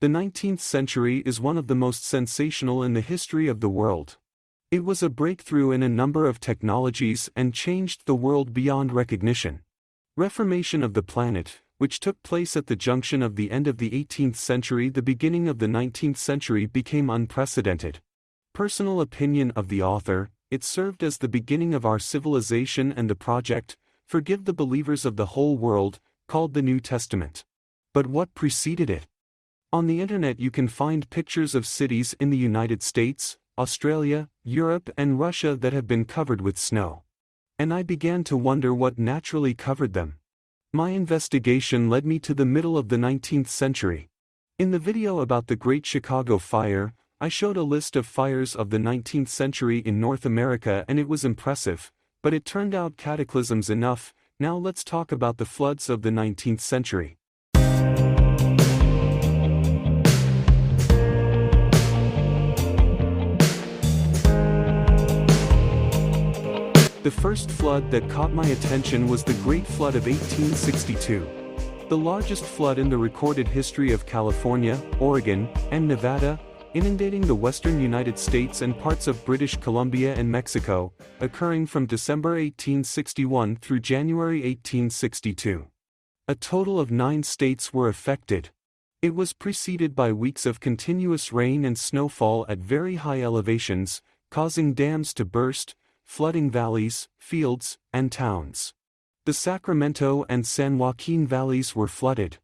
The 19th century is one of the most sensational in the history of the world. It was a breakthrough in a number of technologies and changed the world beyond recognition. Reformation of the planet, which took place at the junction of the end of the 18th century and the beginning of the 19th century, became unprecedented. Personal opinion of the author, it served as the beginning of our civilization and the project, forgive the believers of the whole world, called the New Testament. But what preceded it? On the internet you can find pictures of cities in the United States, Australia, Europe and Russia that have been covered with snow. And I began to wonder what naturally covered them. My investigation led me to the middle of the 19th century. In the video about the Great Chicago Fire, I showed a list of fires of the 19th century in North America and it was impressive, but it turned out cataclysms enough. Now let's talk about the floods of the 19th century. The first flood that caught my attention was the Great Flood of 1862. The largest flood in the recorded history of California, Oregon, and Nevada, inundating the western United States and parts of British Columbia and Mexico, occurring from December 1861 through January 1862. A total of 9 states were affected. It was preceded by weeks of continuous rain and snowfall at very high elevations, causing dams to burst, flooding valleys, fields, and towns. The Sacramento and San Joaquin valleys were flooded.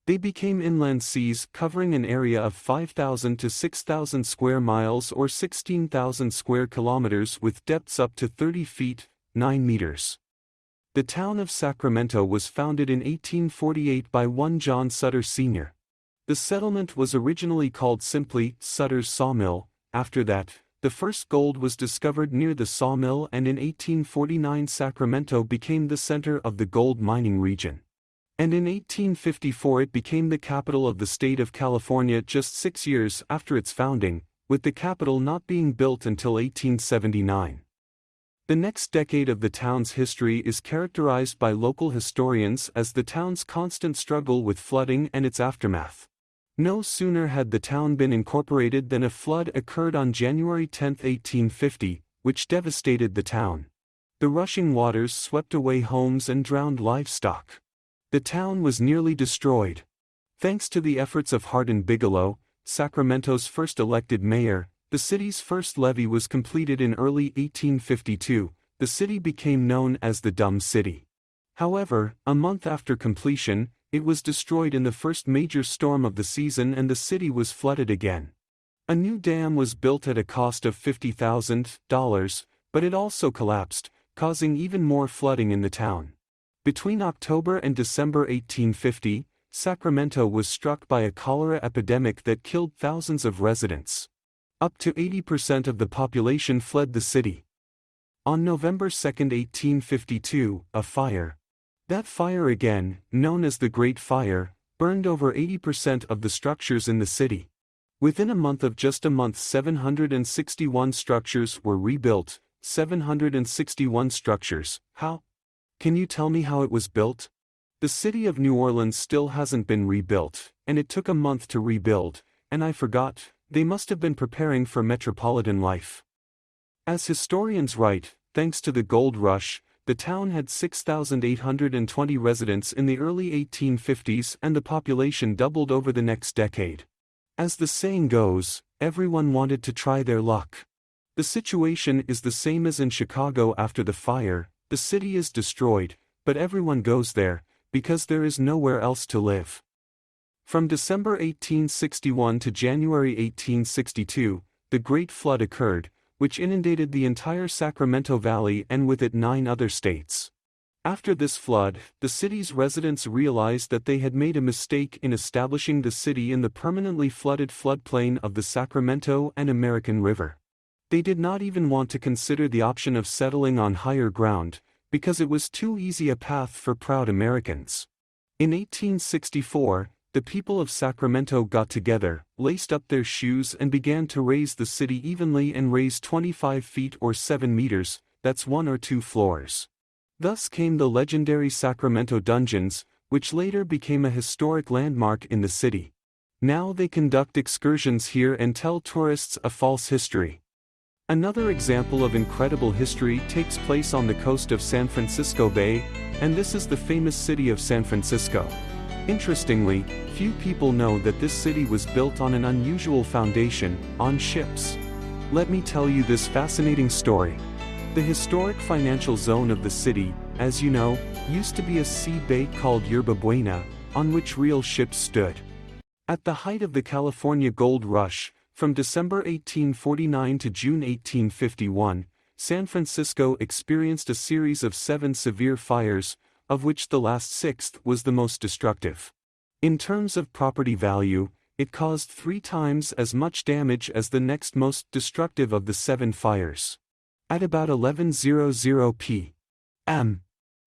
They became inland seas covering an area of 5,000 to 6,000 square miles or 16,000 square kilometers with depths up to 30 feet, 9 meters. The town of Sacramento was founded in 1848 by one John Sutter Sr. The settlement was originally called simply Sutter's Sawmill. After that, the first gold was discovered near the sawmill and in 1849 Sacramento became the center of the gold mining region. And in 1854 it became the capital of the state of California just 6 years after its founding, with the capital not being built until 1879. The next decade of the town's history is characterized by local historians as the town's constant struggle with flooding and its aftermath. No sooner had the town been incorporated than a flood occurred on January 10, 1850, which devastated the town. The rushing waters swept away homes and drowned livestock. The town was nearly destroyed. Thanks to the efforts of Hardin Bigelow, Sacramento's first elected mayor, the city's first levee was completed in early 1852. The city became known as the Dumb City. However, a month after completion, it was destroyed in the first major storm of the season and the city was flooded again. A new dam was built at a cost of $50,000, but it also collapsed, causing even more flooding in the town. Between October and December 1850, Sacramento was struck by a cholera epidemic that killed thousands of residents. Up to 80% of the population fled the city. On November 2, 1852, a fire. That fire again, known as the Great Fire, burned over 80% of the structures in the city. Within a month of just a month 761 structures were rebuilt, 761 structures. How? Can you tell me how it was built? The city of New Orleans still hasn't been rebuilt, and it took a month to rebuild, and I forgot, they must have been preparing for metropolitan life. As historians write, thanks to the gold rush, the town had 6,820 residents in the early 1850s and the population doubled over the next decade. As the saying goes, everyone wanted to try their luck. The situation is the same as in Chicago after the fire. The city is destroyed, but everyone goes there, because there is nowhere else to live. From December 1861 to January 1862, the Great Flood occurred, which inundated the entire Sacramento Valley and with it 9 other states. After this flood, the city's residents realized that they had made a mistake in establishing the city in the permanently flooded floodplain of the Sacramento and American River. They did not even want to consider the option of settling on higher ground, because it was too easy a path for proud Americans. In 1864, the people of Sacramento got together, laced up their shoes and began to raise the city evenly and raise 25 feet or 7 meters, that's 1 or 2 floors. Thus came the legendary Sacramento dungeons, which later became a historic landmark in the city. Now they conduct excursions here and tell tourists a false history. Another example of incredible history takes place on the coast of San Francisco Bay, and this is the famous city of San Francisco. Interestingly, few people know that this city was built on an unusual foundation, on ships. Let me tell you this fascinating story. The historic financial zone of the city, as you know, used to be a sea bay called Yerba Buena, on which real ships stood. At the height of the California Gold Rush, from December 1849 to June 1851, San Francisco experienced a series of 7 severe fires, of which the last 6th was the most destructive. In terms of property value, it caused 3 times as much damage as the next most destructive of the 7 fires. At about 11:00 p.m.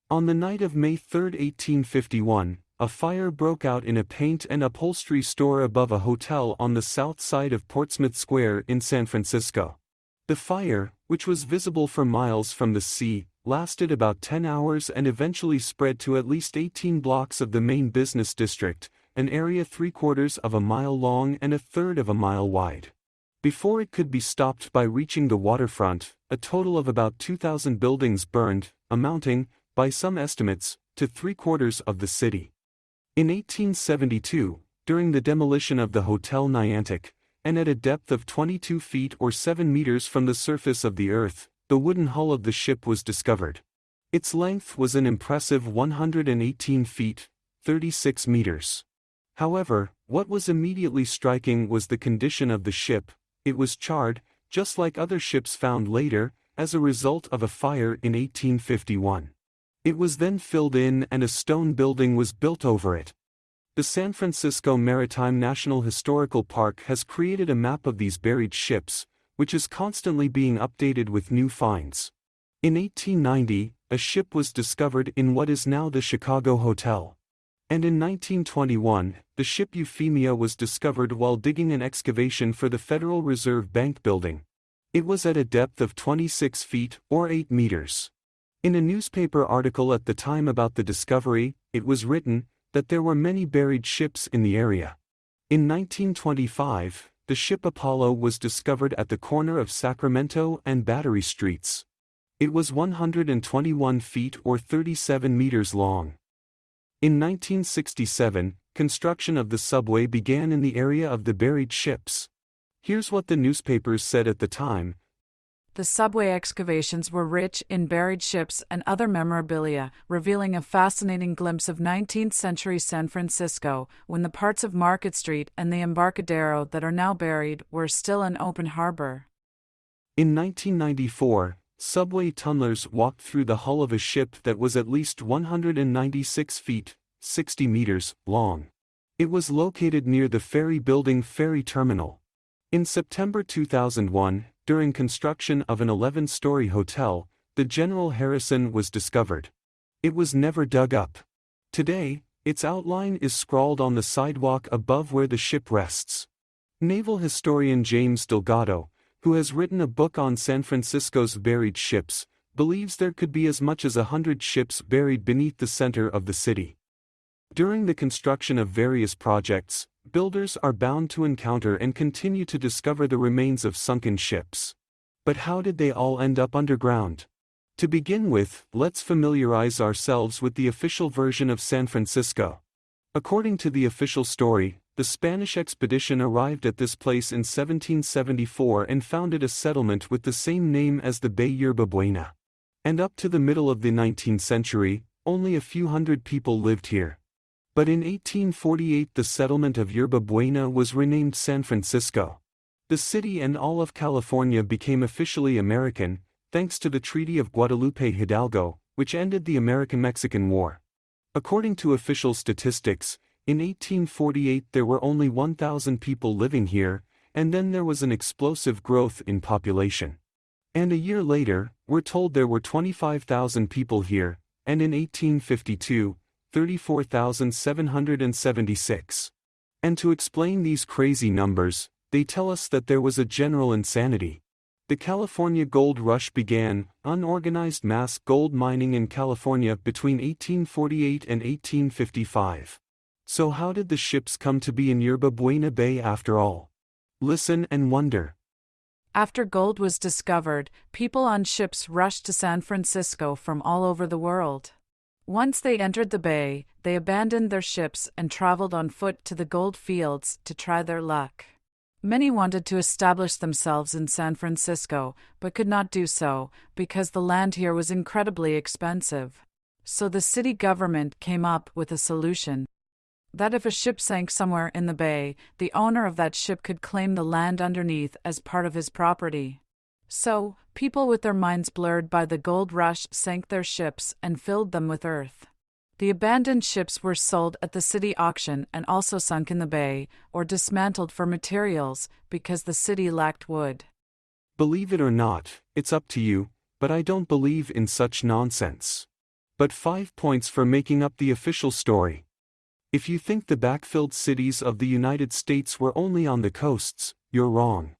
on the night of May 3, 1851, a fire broke out in a paint and upholstery store above a hotel on the south side of Portsmouth Square in San Francisco. The fire, which was visible for miles from the sea, lasted about 10 hours and eventually spread to at least 18 blocks of the main business district, an area 3/4 of a mile long and 1/3 of a mile wide. Before it could be stopped by reaching the waterfront, a total of about 2,000 buildings burned, amounting, by some estimates, to 3/4 of the city. In 1872, during the demolition of the Hotel Niantic, and at a depth of 22 feet or 7 meters from the surface of the earth, the wooden hull of the ship was discovered. Its length was an impressive 118 feet, 36 meters. However, what was immediately striking was the condition of the ship. It was charred, just like other ships found later, as a result of a fire in 1851. It was then filled in and a stone building was built over it. The San Francisco Maritime National Historical Park has created a map of these buried ships, which is constantly being updated with new finds. In 1890, a ship was discovered in what is now the Chicago Hotel. And in 1921, the ship Euphemia was discovered while digging an excavation for the Federal Reserve Bank building. It was at a depth of 26 feet or 8 meters. In a newspaper article at the time about the discovery, it was written that there were many buried ships in the area. In 1925, the ship Apollo was discovered at the corner of Sacramento and Battery Streets. It was 121 feet or 37 meters long. In 1967, construction of the subway began in the area of the buried ships. Here's what the newspapers said at the time. The subway excavations were rich in buried ships and other memorabilia, revealing a fascinating glimpse of 19th-century San Francisco, when the parts of Market Street and the Embarcadero that are now buried were still an open harbor. In 1994, subway tunnelers walked through the hull of a ship that was at least 196 feet, 60 meters, long. It was located near the ferry building Ferry Terminal. In September 2001, during construction of an 11-story hotel, the General Harrison was discovered. It was never dug up. Today, its outline is scrawled on the sidewalk above where the ship rests. Naval historian James Delgado, who has written a book on San Francisco's buried ships, believes there could be as much as 100 ships buried beneath the center of the city. During the construction of various projects, builders are bound to encounter and continue to discover the remains of sunken ships. But how did they all end up underground? To begin with, let's familiarize ourselves with the official version of San Francisco. According to the official story, the Spanish expedition arrived at this place in 1774 and founded a settlement with the same name as the Bay Yerba Buena. And up to the middle of the 19th century, only a few hundred people lived here. But in 1848 the settlement of Yerba Buena was renamed San Francisco. The city and all of California became officially American, thanks to the Treaty of Guadalupe Hidalgo, which ended the American-Mexican War. According to official statistics, in 1848 there were only 1,000 people living here, and then there was an explosive growth in population. And a year later, we're told there were 25,000 people here, and in 1852, 34,776. And to explain these crazy numbers, they tell us that there was a general insanity. The California Gold Rush began, unorganized mass gold mining in California between 1848 and 1855. So how did the ships come to be in Yerba Buena Bay after all? Listen and wonder. After gold was discovered, people on ships rushed to San Francisco from all over the world. Once they entered the bay, they abandoned their ships and traveled on foot to the gold fields to try their luck. Many wanted to establish themselves in San Francisco, but could not do so, because the land here was incredibly expensive. So the city government came up with a solution. That if a ship sank somewhere in the bay, the owner of that ship could claim the land underneath as part of his property. So, people with their minds blurred by the gold rush sank their ships and filled them with earth. The abandoned ships were sold at the city auction and also sunk in the bay, or dismantled for materials, because the city lacked wood. Believe it or not, it's up to you, but I don't believe in such nonsense. But 5 points for making up the official story. If you think the backfilled cities of the United States were only on the coasts, you're wrong.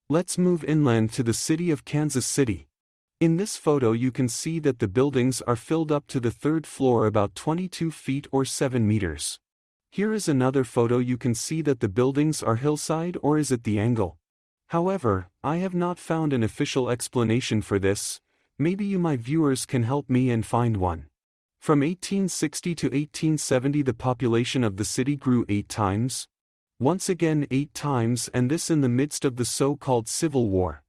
Let's move inland to the city of Kansas City. In this photo you can see that the buildings are filled up to the third floor about 22 feet or 7 meters. Here is another photo. You can see that the buildings are hillside, or is it the angle? However, I have not found an official explanation for this. Maybe you, my viewers, can help me and find one. From 1860 to 1870 the population of the city grew 8 times. Once again 8 times, and this in the midst of the so-called Civil War.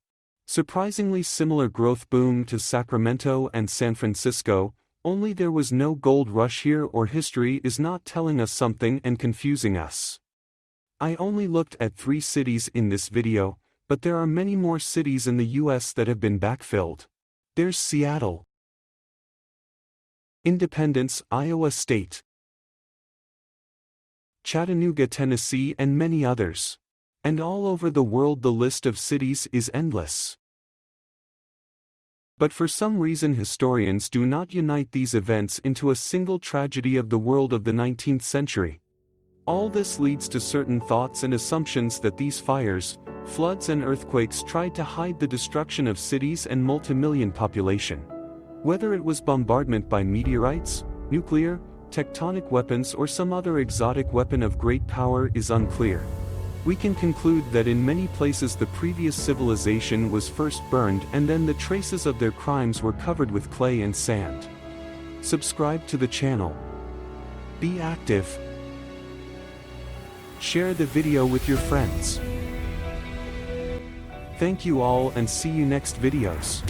Surprisingly similar growth boom to Sacramento and San Francisco, only there was no gold rush here, or history is not telling us something and confusing us. I only looked at 3 cities in this video, but there are many more cities in the US that have been backfilled. There's Seattle, Independence, Iowa State, Chattanooga, Tennessee, and many others. And all over the world the list of cities is endless. But for some reason historians do not unite these events into a single tragedy of the world of the 19th century. All this leads to certain thoughts and assumptions that these fires, floods and earthquakes tried to hide the destruction of cities and multimillion population. Whether it was bombardment by meteorites, nuclear, tectonic weapons, or some other exotic weapon of great power is unclear. We can conclude that in many places the previous civilization was first burned, and then the traces of their crimes were covered with clay and sand. Subscribe to the channel. Be active. Share the video with your friends. Thank you all, and see you next videos.